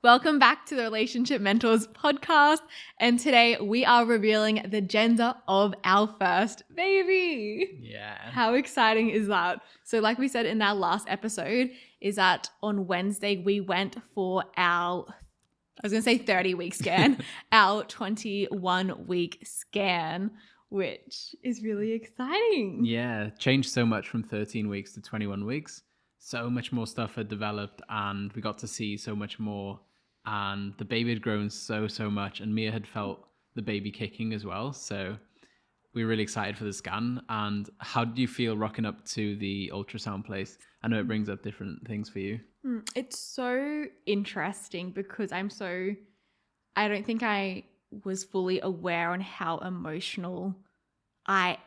Welcome back to the Relationship Mentors podcast. And today we are revealing the gender of our first baby. Yeah. How exciting is that? So like we said in our last episode, is that on Wednesday we went for our, 30-week scan, our 21-week scan, which is really exciting. Yeah. Changed so much from 13 weeks to 21 weeks. So much more stuff had developed and we got to see so much more. And the baby had grown so much. And Mia had felt the baby kicking as well. So we were really excited for the scan. And how did you feel rocking up to the ultrasound place? I know it brings up different things for you. It's so interesting because I don't think I was fully aware on how emotional I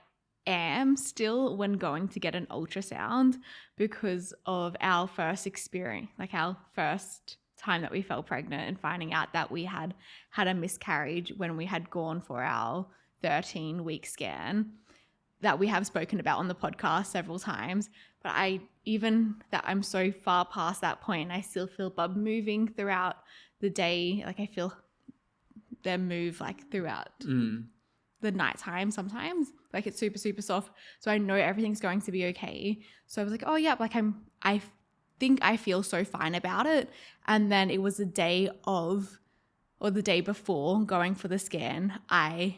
am still when going to get an ultrasound because of our first experience, like our first time that we felt pregnant and finding out that we had a miscarriage when we had gone for our 13-week scan that we have spoken about on the podcast several times. But I'm so far past that point, I still feel Bub moving throughout the day. Like I feel them move like throughout the nighttime sometimes. Like it's super soft. So I know everything's going to be okay. So I was like, oh yeah, like I think I feel so fine about it. And then it was the day before going for the scan, my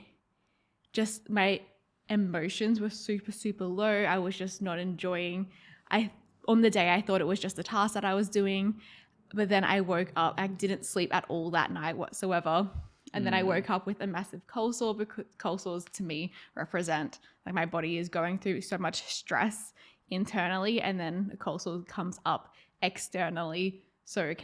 emotions were super low. I was just not enjoying. On the day I thought it was just a task that I was doing, but then I woke up. I didn't sleep at all that night whatsoever. And then I woke up with a massive cold sore because cold sores to me represent like my body is going through so much stress internally, and then a cold sore comes up externally. So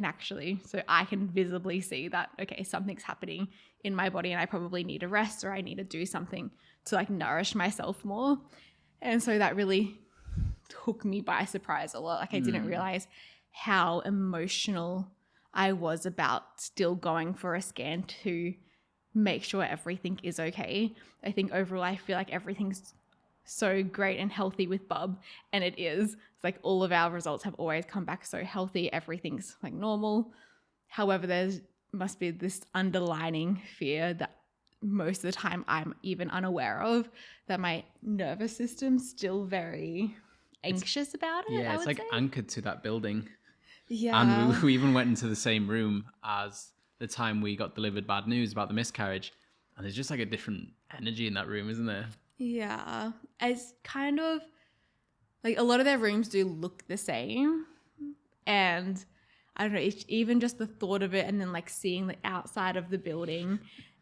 I can visibly see that, okay, something's happening in my body and I probably need a rest or I need to do something to like nourish myself more. And so that really took me by surprise a lot. Like I didn't realize how emotional I was about still going for a scan to make sure everything is okay. I think overall I feel like everything's so great and healthy with Bub, and it is. It's like all of our results have always come back so healthy. Everything's like normal. However, there's must be this underlining fear that most of the time I'm even unaware of, that my nervous system's still very anxious about it. Yeah, it's like anchored to that building. Yeah. And we even went into the same room as the time we got delivered bad news about the miscarriage. And there's just like a different energy in that room, isn't there? Yeah. It's kind of like a lot of their rooms do look the same. And I don't know, it's even just the thought of it and then like seeing the outside of the building.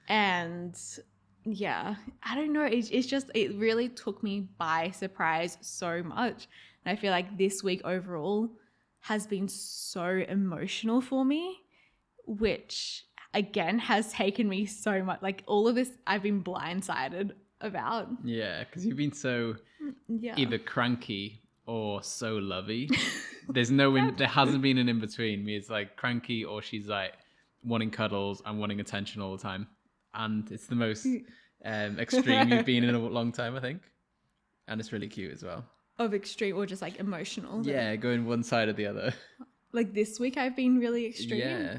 And yeah, I don't know. It really took me by surprise so much. And I feel like this week overall has been so emotional for me, which again has taken me so much. Like all of this I've been blindsided about. Yeah, because you've been so either cranky or so lovey. There hasn't been an in-between. It's like cranky or she's like wanting cuddles and wanting attention all the time. And it's the most extreme you've been in a long time, I think. And it's really cute as well. Of extreme or just like emotional? Yeah, going one side or the other. Like this week I've been really extreme? Yeah.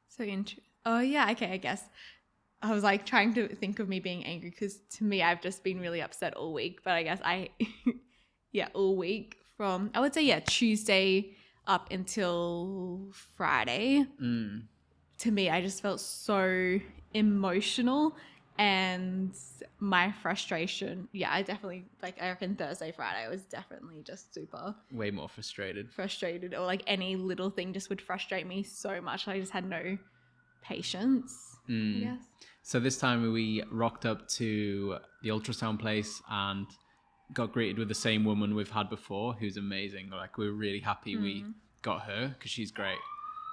So oh yeah, okay, I guess. I was like trying to think of me being angry because to me I've just been really upset all week. But I guess all week from, I would say, Tuesday up until Friday. To me, I just felt so emotional and my frustration. Yeah, I definitely, I reckon Thursday, Friday, I was definitely just super. Way more frustrated. Or like any little thing just would frustrate me so much. I just had no patience, I guess. So this time we rocked up to the ultrasound place and got greeted with the same woman we've had before, who's amazing. Like we were really happy we got her because she's great.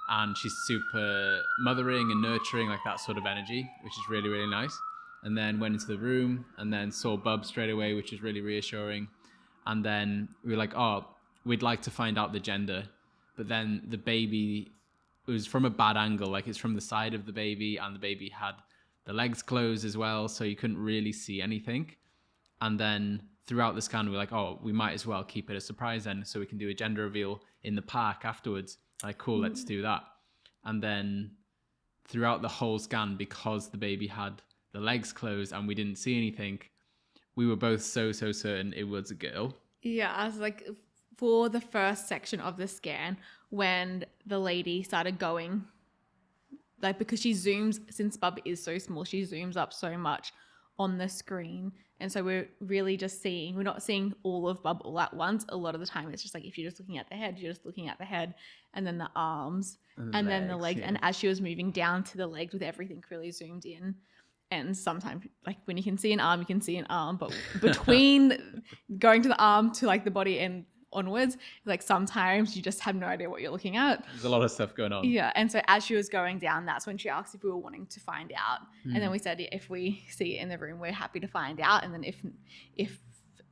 And she's super mothering and nurturing, like that sort of energy, which is really, really nice. And then went into the room and then saw Bub straight away, which is really reassuring. And then we were like, oh, we'd like to find out the gender. But then the baby, it was from a bad angle. Like it's from the side of the baby and the baby had the legs closed as well. So you couldn't really see anything. And then throughout the scan, we were like, oh, we might as well keep it a surprise then so we can do a gender reveal in the park afterwards. Like, cool, let's do that. And then throughout the whole scan, because the baby had the legs closed and we didn't see anything, we were both so certain it was a girl. Yeah, I was like, for the first section of the scan, when the lady started going, like, because she zooms, since Bub is so small, she zooms up so much on the screen. And so we're really just seeing, we're not seeing all of Bub all at once. A lot of the time it's just like, if you're just looking at the head, you're just looking at the head and then the arms and then the legs. Yeah. And as she was moving down to the legs with everything really zoomed in. And sometimes, like, when you can see an arm, you can see an arm. But between going to the arm to, like, the body and onwards, like, sometimes you just have no idea what you're looking at. There's a lot of stuff going on. Yeah. And so as she was going down, that's when she asked if we were wanting to find out. And then we said, if we see it in the room, we're happy to find out. And then if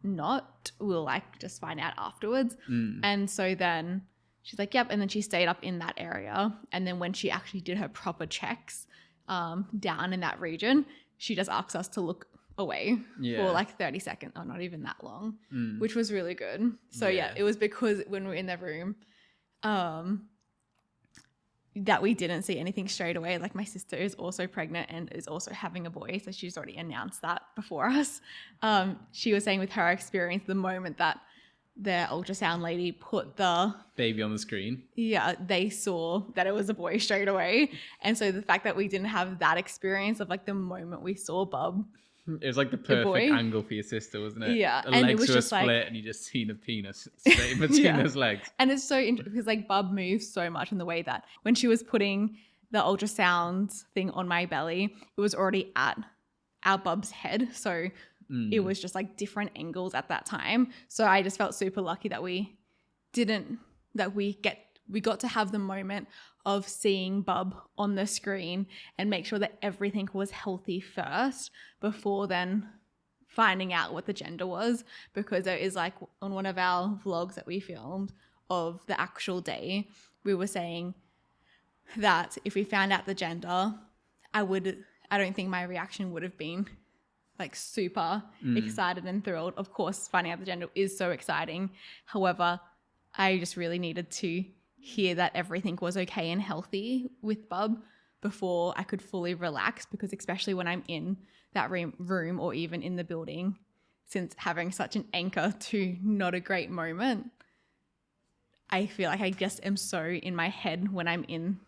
not, we'll, like, just find out afterwards. And so then she's like, yep. And then she stayed up in that area. And then when she actually did her proper checks, down in that region, she just asks us to look away for like 30 seconds, or not even that long, which was really good. So yeah, it was because when we were in the room, that we didn't see anything straight away. Like, my sister is also pregnant and is also having a boy, so she's already announced that before us. She was saying with her experience, the moment that the ultrasound lady put the baby on the screen, they saw that it was a boy straight away. And so the fact that we didn't have that experience of, like, the moment we saw Bub, it was like the perfect angle for your sister, wasn't it? Yeah. The and legs it was were just split, like, and you just seen a penis straight in between those legs. And it's so interesting because, like, Bub moves so much in the way that when she was putting the ultrasound thing on my belly, it was already at our Bub's head. So it was just, like, different angles at that time. So I just felt super lucky that we got to have the moment of seeing Bub on the screen and make sure that everything was healthy first before then finding out what the gender was. Because there is, like, on one of our vlogs that we filmed of the actual day, we were saying that if we found out the gender, I don't think my reaction would have been, like, super excited and thrilled. Of course, finding out the gender is so exciting. However, I just really needed to hear that everything was okay and healthy with Bub before I could fully relax, because especially when I'm in that room or even in the building, since having such an anchor to not a great moment, I feel like I just am so in my head when I'm in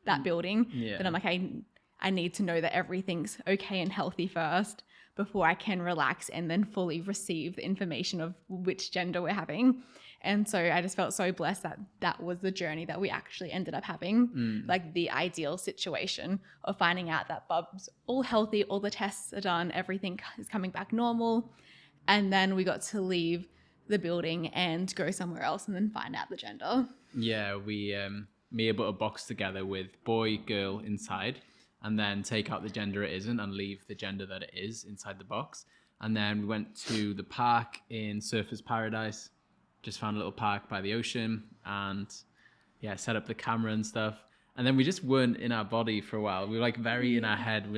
that building that I'm like, I need to know that everything's okay and healthy first before I can relax and then fully receive the information of which gender we're having. And so I just felt so blessed that that was the journey that we actually ended up having, like the ideal situation of finding out that Bub's all healthy, all the tests are done, everything is coming back normal. And then we got to leave the building and go somewhere else and then find out the gender. Yeah, we Mia put a box together with boy, girl inside, and then take out the gender it isn't and leave the gender that it is inside the box. And then we went to the park in Surfers Paradise, just found a little park by the ocean, and set up the camera and stuff. And then we just weren't in our body for a while. We were, like, very in our head.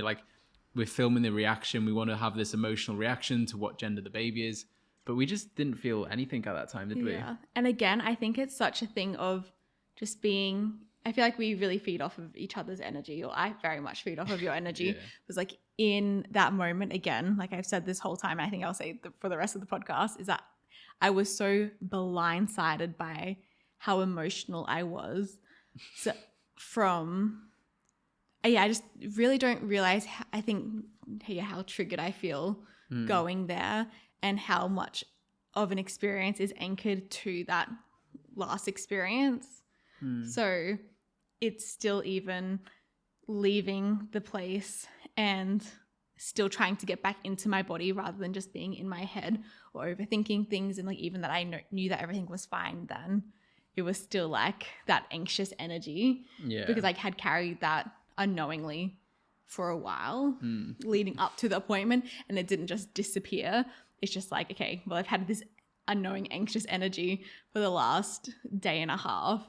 We're filming the reaction. We want to have this emotional reaction to what gender the baby is. But we just didn't feel anything at that time, did we? Yeah. And again, I think it's such a thing of just being, I feel like we really feed off of each other's energy, or I very much feed off of your energy. It was like, in that moment, again, like I've said this whole time, I think I'll say for the rest of the podcast, is that I was so blindsided by how emotional I was. So I just really don't realize, how triggered I feel going there, and how much of an experience is anchored to that last experience. So it's still even leaving the place and still trying to get back into my body rather than just being in my head or overthinking things. And, like, even that I knew that everything was fine then, it was still, like, that anxious energy because I had carried that unknowingly for a while leading up to the appointment, and it didn't just disappear. It's just like, okay, well, I've had this unknowing anxious energy for the last day and a half.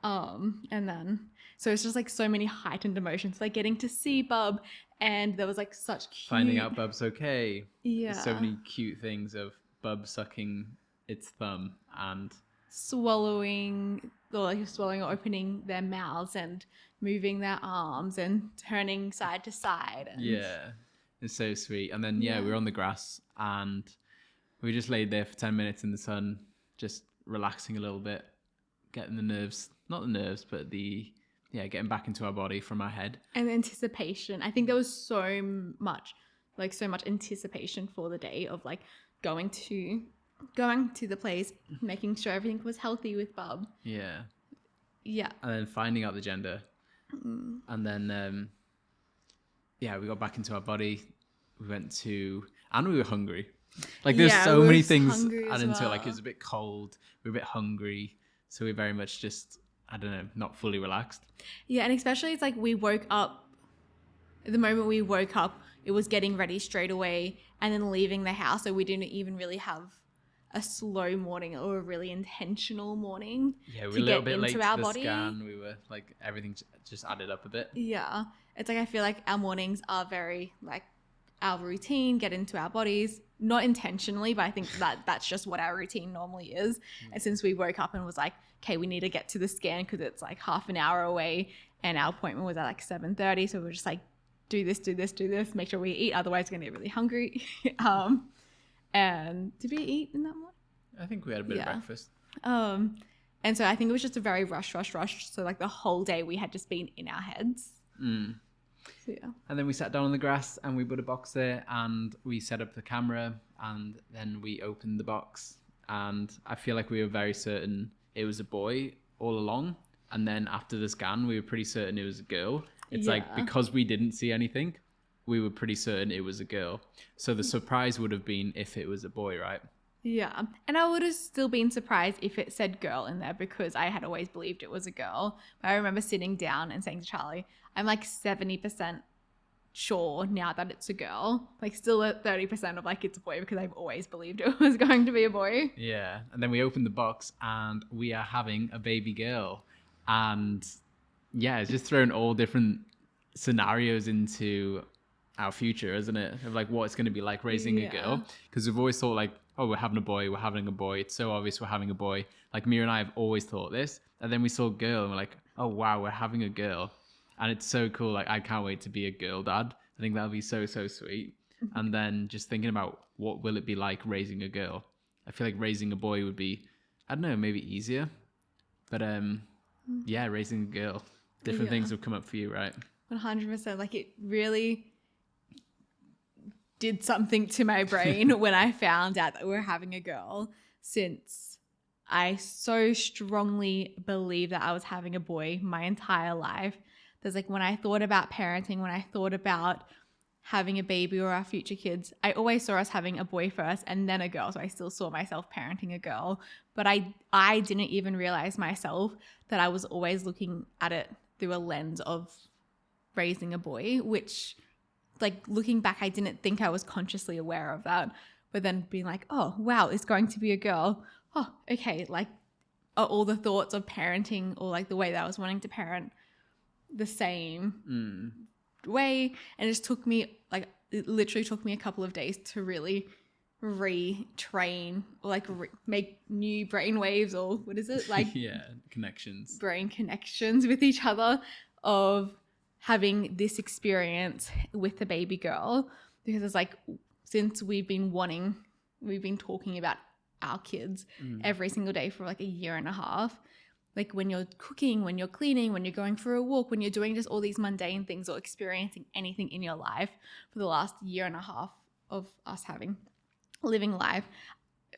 And then, so it's just, like, so many heightened emotions, like getting to see Bub, and there was, like, such cute... Finding out Bub's okay. Yeah. There's so many cute things of Bub sucking its thumb and... swallowing like swallowing or opening their mouths and moving their arms and turning side to side. And Yeah, it's so sweet. And then Yeah. we were on the grass and we just laid there for 10 minutes in the sun, just relaxing a little bit, getting the nerves, not the nerves, but getting back into our body from our head. And anticipation. I think there was so much anticipation for the day of like going to the place, making sure everything was healthy with Bub. Yeah. Yeah. And then finding out the gender. And then, we got back into our body. We went to, and we were hungry. Like there's so many things add into it. Like it was a bit cold. We were a bit hungry. So we very much just, I don't know, not fully relaxed. Yeah. And especially it's like we woke up, the moment we woke up, it was getting ready straight away and then leaving the house. So we didn't even really have a slow morning or a really intentional morning. Yeah, we were a little bit late to the scan. We were like, everything just added up a bit. Yeah. It's like, I feel like our mornings are very like our routine, get into our bodies, not intentionally, but I think that's just what our routine normally is. And since we woke up and was like, okay, we need to get to the scan because it's like half an hour away and our appointment was at like 7:30. So we were just like, do this, make sure we eat. Otherwise we're going to get really hungry. And did we eat in that morning? I think we had a bit of breakfast. And so I think it was just a very rush. So like the whole day we had just been in our heads. So, yeah. And then we sat down on the grass and we put a box there and we set up the camera and then we opened the box. And I feel like we were very certain it was a boy all along. And then after the scan, we were pretty certain it was a girl. It's like, because we didn't see anything, we were pretty certain it was a girl. So the surprise would have been if it was a boy, right? Yeah. And I would have still been surprised if it said girl in there because I had always believed it was a girl. But I remember sitting down and saying to Charlie, I'm like 70% sure now that it's a girl. Like still at 30% of like it's a boy because I've always believed it was going to be a boy. Yeah. And then we opened the box and we are having a baby girl. And yeah, it's just thrown all different scenarios into our future, isn't it? Of like what it's going to be like raising a girl. Because we've always thought like, oh, we're having a boy. It's so obvious we're having a boy. Like Mia and I have always thought this. And then we saw a girl and we're like, oh, wow, we're having a girl. And it's so cool. Like, I can't wait to be a girl dad. I think that'll be so, so sweet. And then just thinking about what will it be like raising a girl. I feel like raising a boy would be, I don't know, maybe easier. But raising a girl. Different things will come up for you, right? 100%. Like it really did something to my brain when I found out that we were having a girl, since I so strongly believe that I was having a boy my entire life. There's like when I thought about parenting, when I thought about having a baby or our future kids, I always saw us having a boy first and then a girl. So I still saw myself parenting a girl, but I didn't even realize myself that I was always looking at it through a lens of raising a boy, which like looking back, I didn't think I was consciously aware of that. But then being like, oh, wow, it's going to be a girl. Oh, okay. Like are all the thoughts of parenting or like the way that I was wanting to parent the same way. And it literally took me a couple of days to really retrain or like make new brain waves, or what is it? Like connections, brain connections with each other of having this experience with the baby girl. Because it's like, since we've been talking about our kids every single day for like a year and a half. Like when you're cooking, when you're cleaning, when you're going for a walk, when you're doing just all these mundane things or experiencing anything in your life for the last year and a half of us living life,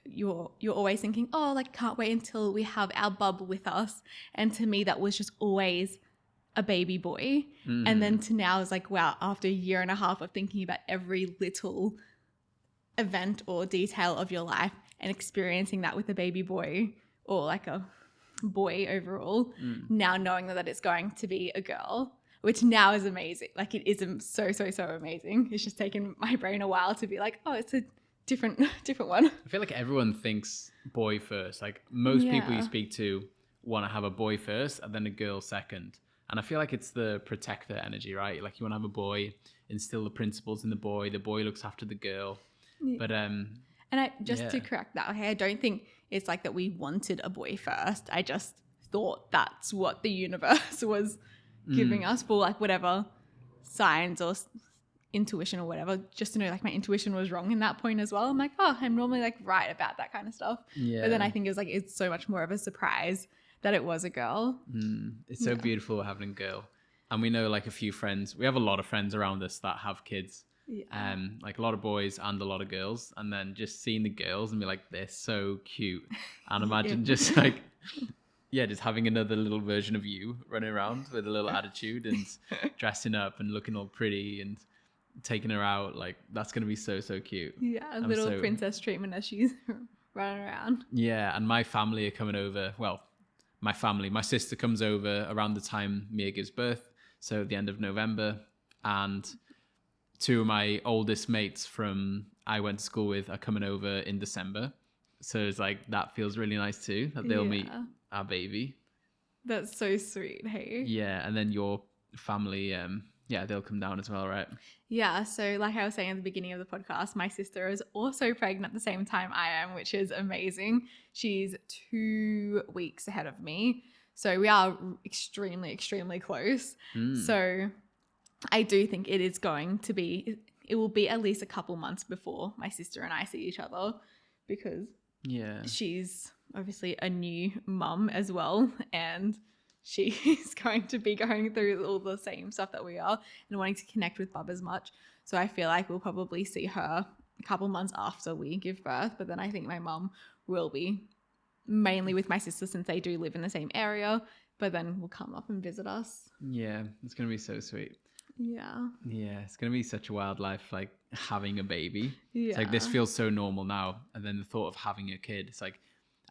you're always thinking, oh, like can't wait until we have our bub with us. And to me, that was just always a baby boy. And then to now is like, wow, after a year and a half of thinking about every little event or detail of your life and experiencing that with a baby boy or like a boy overall, now knowing that it's going to be a girl, which now is amazing. Like it is so amazing. It's just taken my brain a while to be like, oh, it's a different one. I feel like everyone thinks boy first. Like most people you speak to want to have a boy first and then a girl second. And I feel like it's the protector energy, right? Like you want to have a boy, instill the principles in the boy looks after the girl. But and to correct that, okay, I don't think it's like that we wanted a boy first. I just thought that's what the universe was giving us for like whatever signs or intuition or whatever, just to know like my intuition was wrong in that point as well. I'm like, oh, I'm normally like right about that kind of stuff. Yeah. But then I think it was like, it's so much more of a surprise that it was a girl. It's so beautiful having a girl. And we know like a few friends, we have a lot of friends around us that have kids. Yeah. Like a lot of boys and a lot of girls, and then just seeing the girls and be like, they're so cute. And imagine just like, yeah, just having another little version of you running around with a little attitude and dressing up and looking all pretty and taking her out. Like, that's going to be so, so cute. Yeah, little princess treatment as she's running around. Yeah, and my family are coming over. Well, my sister comes over around the time Mia gives birth, so at the end of November, and two of my oldest mates from I went to school with are coming over in December. So it's like, that feels really nice too, that they'll meet our baby. That's so sweet, hey? Yeah, and then your family, they'll come down as well, right? Yeah, so like I was saying at the beginning of the podcast, my sister is also pregnant at the same time I am, which is amazing. She's 2 weeks ahead of me. So we are extremely, extremely close. So I do think it will be at least a couple months before my sister and I see each other, because she's obviously a new mum as well, and she's going to be going through all the same stuff that we are and wanting to connect with Bub as much. So I feel like we'll probably see her a couple months after we give birth, but then I think my mum will be mainly with my sister since they do live in the same area, but then will come up and visit us. Yeah, it's going to be so sweet. Yeah. Yeah, it's going to be such a wild life, like having a baby. Yeah. It's like, this feels so normal now. And then the thought of having a kid, it's like,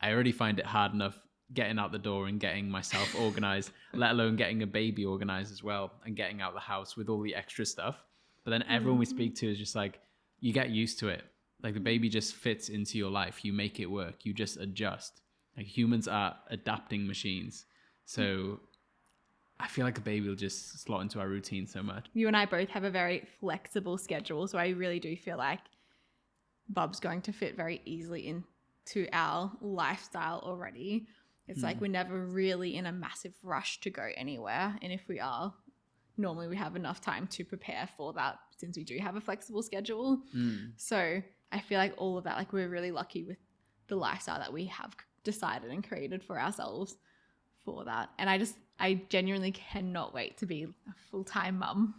I already find it hard enough getting out the door and getting myself organized, let alone getting a baby organized as well and getting out the house with all the extra stuff. But then everyone we speak to is just like, you get used to it. Like, the baby just fits into your life. You make it work. You just adjust. Like, humans are adapting machines. So I feel like a baby will just slot into our routine so much. You and I both have a very flexible schedule, so I really do feel like Bub's going to fit very easily into our lifestyle already. It's like we're never really in a massive rush to go anywhere, and if we are, normally we have enough time to prepare for that since we do have a flexible schedule. So I feel like all of that, like, we're really lucky with the lifestyle that we have decided and created for ourselves for that. And I genuinely cannot wait to be a full-time mum.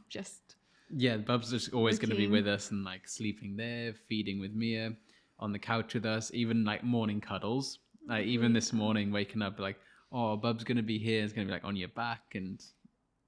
Bub's just always going to be with us and like sleeping there, feeding with Mia, on the couch with us, even like morning cuddles. Like, even this morning, waking up like, oh, Bub's going to be here. It's going to be like on your back, and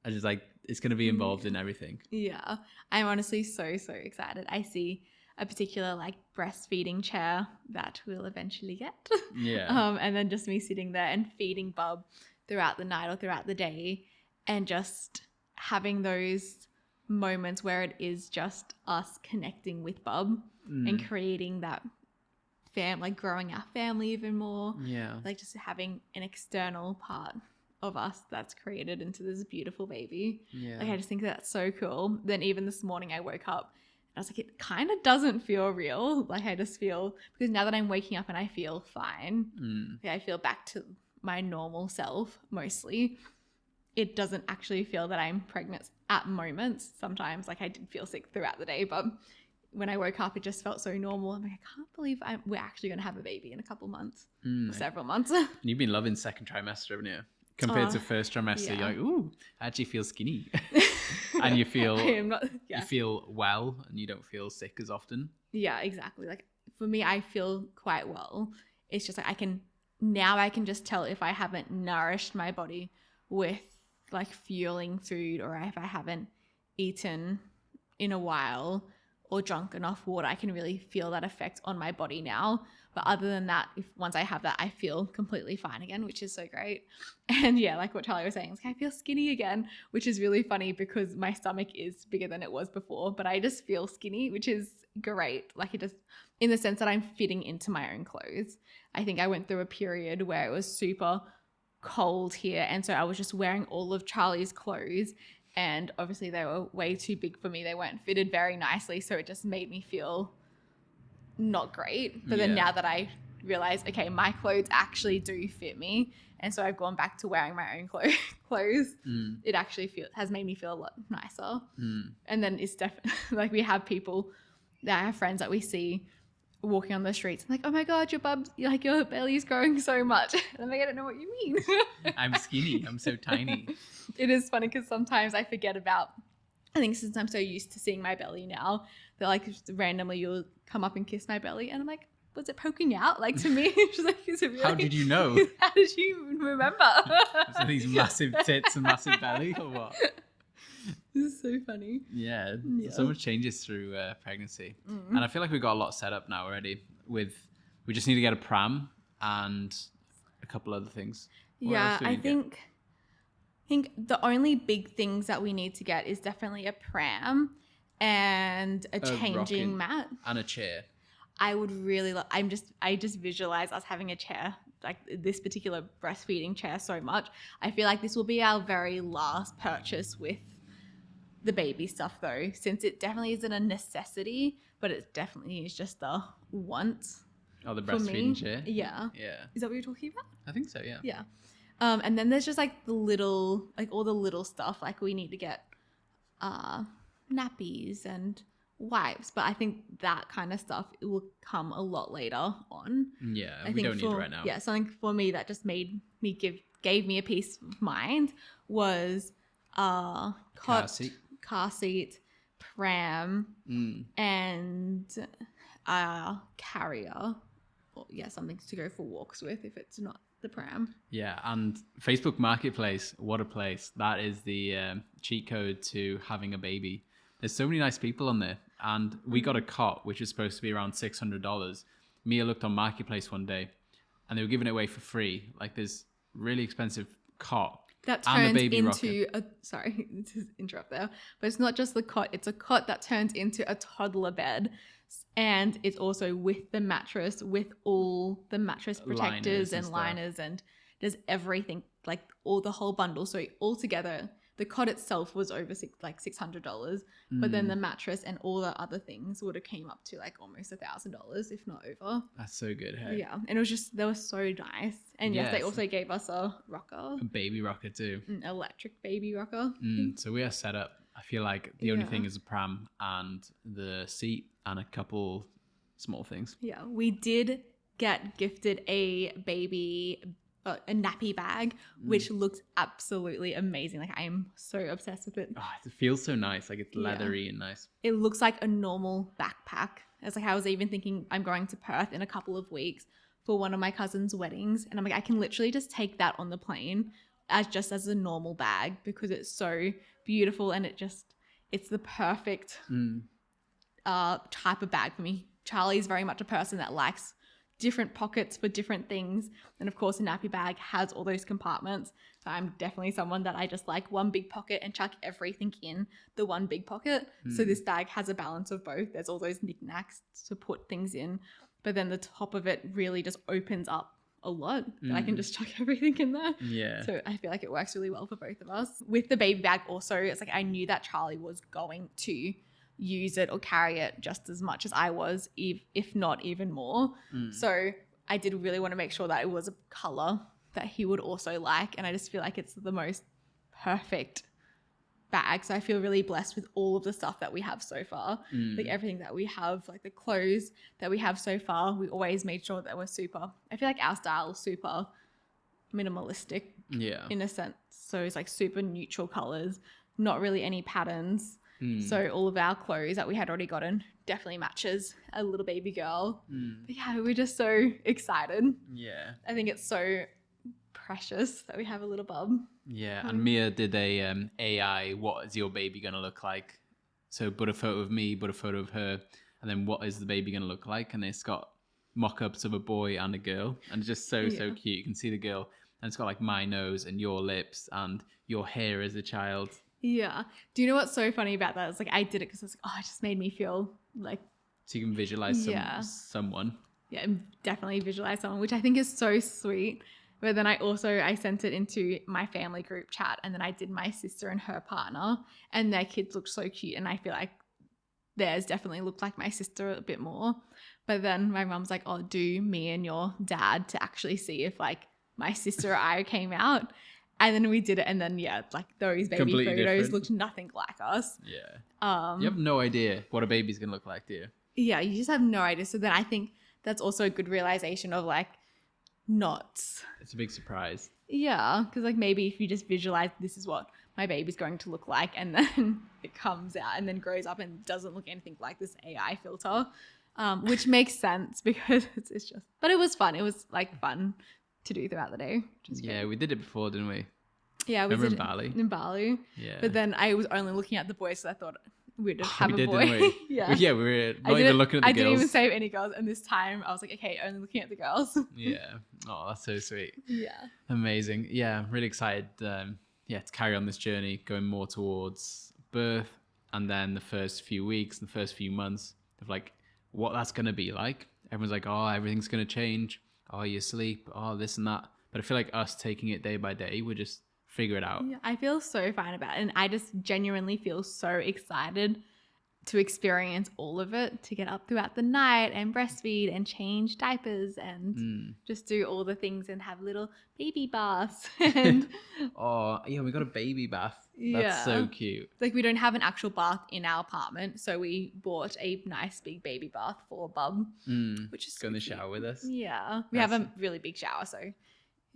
I just like, it's going to be involved in everything. Yeah, I'm honestly so excited. I see a particular like breastfeeding chair that we'll eventually get. And then just me sitting there and feeding Bub throughout the night or throughout the day, and just having those moments where it is just us connecting with Bub and creating that like growing our family even more. Like, just having an external part of us that's created into this beautiful baby. Like, I just think that's so cool. Then even this morning I woke up and I was like, it kind of doesn't feel real. Like, I just feel, because now that I'm waking up and I feel fine, I feel back to my normal self mostly. It doesn't actually feel that I'm pregnant at moments. Sometimes, like, I did feel sick throughout the day, but when I woke up, it just felt so normal. I'm like, I can't believe we're actually going to have a baby in a couple months, or several months. You've been loving second trimester, haven't you? Compared to first trimester, you're like, ooh, I actually feel skinny. And you feel you feel well, and you don't feel sick as often. Yeah, exactly. Like, for me, I feel quite well. It's just like, I can just tell if I haven't nourished my body with like fueling food, or if I haven't eaten in a while or drunk enough water. I can really feel that effect on my body now. But other than that, once I have that, I feel completely fine again, which is so great. And yeah, like what Charlie was saying, like, I feel skinny again, which is really funny because my stomach is bigger than it was before, but I just feel skinny, which is great. Like, it just, in the sense that I'm fitting into my own clothes. I think I went through a period where it was super cold here, and so I was just wearing all of Charlie's clothes, and obviously they were way too big for me. They weren't fitted very nicely, so it just made me feel not great. But then now that I realize, okay, my clothes actually do fit me, and so I've gone back to wearing my own clothes. It actually has made me feel a lot nicer. And then it's definitely like we have people that have friends that we see walking on the streets and like, oh my god, your belly's growing so much. And I'm like, I don't know what you mean. I'm skinny. I'm so tiny. It is funny because sometimes I forget about, I think since I'm so used to seeing my belly now, that like just randomly you'll come up and kiss my belly and I'm like, was it poking out? Like to me, she's like, is it really? How did you know? How did you remember? So these massive tits and massive belly or what? This is so funny. Yeah. So much changes through pregnancy. And I feel like we've got a lot set up now already we just need to get a pram and a couple other things. Yeah, I think the only big things that we need to get is definitely a pram and a changing mat. And a chair. I would really I just visualize us having a chair, like this particular breastfeeding chair so much. I feel like this will be our very last purchase with the baby stuff though, since it definitely isn't a necessity, but it definitely is just a want. Oh, the breastfeeding chair? Yeah. Yeah. Is that what you're talking about? I think so, yeah. Yeah. And then there's just like all the little stuff, like we need to get nappies and wipes, but I think that kind of stuff it will come a lot later on. Yeah, we don't need it right now. Yeah, something for me that just gave me a peace of mind was car seat, pram, and carrier. Or, yeah, something to go for walks with if it's not the pram. Yeah, and Facebook Marketplace, what a place. That is the cheat code to having a baby. There's so many nice people on there. And we got a cot, which is supposed to be around $600. Mia looked on Marketplace one day, and they were giving it away for free. Like this really expensive cot. That turns into sorry to interrupt there, but it's not just the cot. It's a cot that turns into a toddler bed. And it's also with the mattress, with all the mattress protectors and liners, and there's everything, like the whole bundle. So altogether, the cot itself was over $600, but then the mattress and all the other things would have came up to like almost $1,000, if not over. That's so good, hey? Yeah, and it was just, they were so nice. And yes, they also gave us a rocker. A baby rocker too. An electric baby rocker. So we are set up. I feel like the only thing is a pram and the seat and a couple small things. Yeah, we did get gifted a nappy bag, which looks absolutely amazing. Like I am so obsessed with it. Oh, it feels so nice. Like it's leathery and nice. It looks like a normal backpack. It's like I was even thinking I'm going to Perth in a couple of weeks for one of my cousin's weddings, and I'm like I can literally just take that on the plane as a normal bag because it's so beautiful and it's the perfect type of bag for me. Charlie's very much a person that likes different pockets for different things, and of course a nappy bag has all those compartments. So I'm definitely someone that I just like one big pocket and chuck everything in the one big pocket. So this bag has a balance of both. There's all those knickknacks to put things in, but then the top of it really just opens up a lot that I can just chuck everything in there. Yeah. So I feel like it works really well for both of us. With the baby bag also, it's like I knew that Charlie was going to use it or carry it just as much as I was, if not even more. So I did really want to make sure that it was a color that he would also like, and I just feel like it's the most perfect bag. So I feel really blessed with all of the stuff that we have so far. Like everything that we have, like the clothes that we have so far, we always made sure that we're super, I feel like our style is super minimalistic in a sense. So it's like super neutral colors, not really any patterns. So all of our clothes that we had already gotten definitely matches a little baby girl. But yeah, we're just so excited. Yeah. I think it's so precious that we have a little bub. Yeah, and Mia did a AI, what is your baby going to look like? So put a photo of me, put a photo of her, and then what is the baby going to look like? And it's got mock-ups of a boy and a girl. And it's just so cute. You can see the girl, and it's got like my nose and your lips and your hair as a child. Yeah. Do you know what's so funny about that? It's like I did it because it's like, it just made me feel like. So you can visualize someone. Yeah, definitely visualize someone, which I think is so sweet. But then I sent it into my family group chat, and then I did my sister and her partner, and their kids looked so cute, and I feel like theirs definitely looked like my sister a bit more. But then my mum's like, oh, do me and your dad to actually see if like my sister or I came out. And then we did it. And then, yeah, like those baby Completely photos different. looked nothing like us. Yeah. You have no idea what a baby's going to look like, do you? Yeah, you just have no idea. So then I think that's also a good realization of like not. It's a big surprise. Yeah, because like maybe if you just visualize this is what my baby's going to look like, and then it comes out and then grows up and doesn't look anything like this AI filter, which makes sense because it's just. But it was fun. It was like fun to do throughout the day. Yeah, we did it before, didn't we? Yeah, we Remember did in Bali? In Bali. Yeah. But then I was only looking at the boys, so I thought we'd have we a did, boy. didn't we? Yeah. Well, yeah, we were not even looking at the I girls. didn't even save any girls, and this time I was like, okay, only looking at the girls. Yeah. Oh, that's so sweet. Yeah. Amazing. Yeah, I'm really excited. To carry on this journey, going more towards birth, and then the first few weeks, the first few months of like what that's gonna be like. Everyone's like, oh, everything's gonna change. Oh, you sleep. Oh, this and that. But I feel like us taking it day by day, we just figure it out. Yeah, I feel so fine about it, and I just genuinely feel so excited to experience all of it, to get up throughout the night and breastfeed and change diapers and just do all the things and have little baby baths. And Oh, yeah, we got a baby bath. That's so cute. like we don't have an actual bath in our apartment, so we bought a nice big baby bath for Bub, which is Go in the cute. shower with us. Yeah, we have a really big shower, so it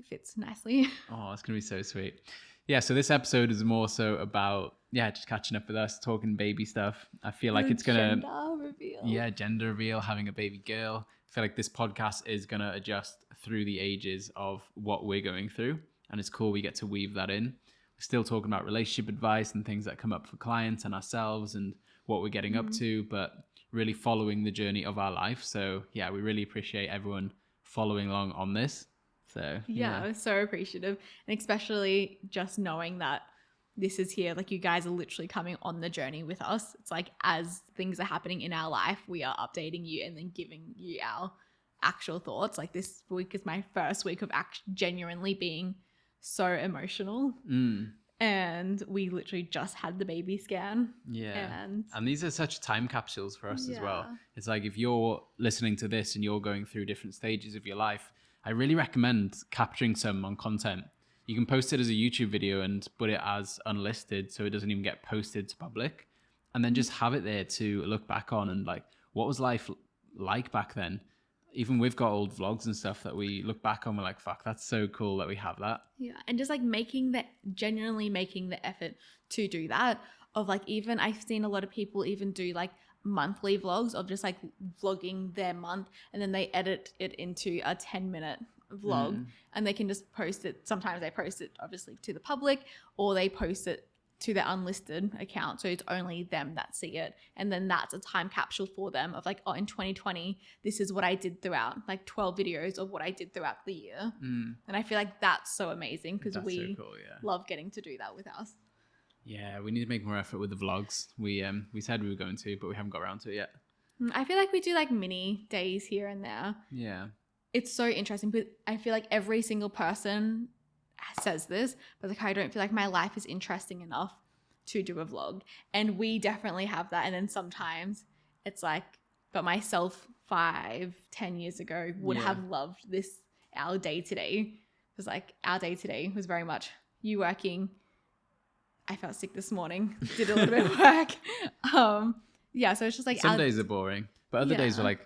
fits nicely. Oh, it's gonna be so sweet. Yeah, so this episode is more so about just catching up with us, talking baby stuff. I feel like it's gonna gender reveal, having a baby girl. I feel like this podcast is gonna adjust through the ages of what we're going through, and it's cool we get to weave that in. We're still talking about relationship advice and things that come up for clients and ourselves and what we're getting up to, but really following the journey of our life. So yeah, we really appreciate everyone following along on this. So I was so appreciative, and especially just knowing that this is here, like you guys are literally coming on the journey with us. It's like as things are happening in our life, we are updating you and then giving you our actual thoughts. Like this week is my first week of genuinely being so emotional, and we literally just had the baby scan. And these are such time capsules for us as well. It's like if you're listening to this and you're going through different stages of your life, I really recommend capturing some on content. You can post it as a YouTube video and put it as unlisted so it doesn't even get posted to public. And then just have it there to look back on and like, what was life like back then? Even we've got old vlogs and stuff that we look back on, we're like, fuck, that's so cool that we have that. Yeah, and just like genuinely making the effort to do that. Of like, even I've seen a lot of people even do like monthly vlogs of just like vlogging their month, and then they edit it into a 10-minute vlog and they can just post it. Sometimes they post it obviously to the public, or they post it to their unlisted account, so it's only them that see it, and then that's a time capsule for them of like, oh, in 2020 this is what I did throughout, like 12 videos of what I did throughout the year. And I feel like that's so amazing because we so cool, love getting to do that with us. Yeah, we need to make more effort with the vlogs. We said we were going to, but we haven't got around to it yet. I feel like we do like mini days here and there. Yeah. It's so interesting, but I feel like every single person says this, but like I don't feel like my life is interesting enough to do a vlog. And we definitely have that. And then sometimes it's like, but myself 5-10 years ago would have loved this, our day today. Because like our day today was very much you working. I felt sick this morning, did a little bit of work. So it's just like some days are boring, but other days we're like,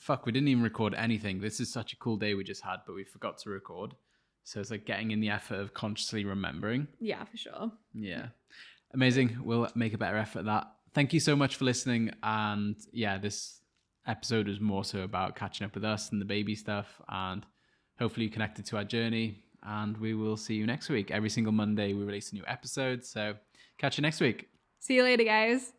fuck, we didn't even record anything. This is such a cool day we just had, but we forgot to record. So it's like getting in the effort of consciously remembering. Yeah, for sure. Yeah. Amazing. We'll make a better effort at that. Thank you so much for listening. And yeah, this episode was more so about catching up with us and the baby stuff, and hopefully you connected to our journey. And we will see you next week. Every single Monday we release a new episode. So catch you next week. See you later, guys.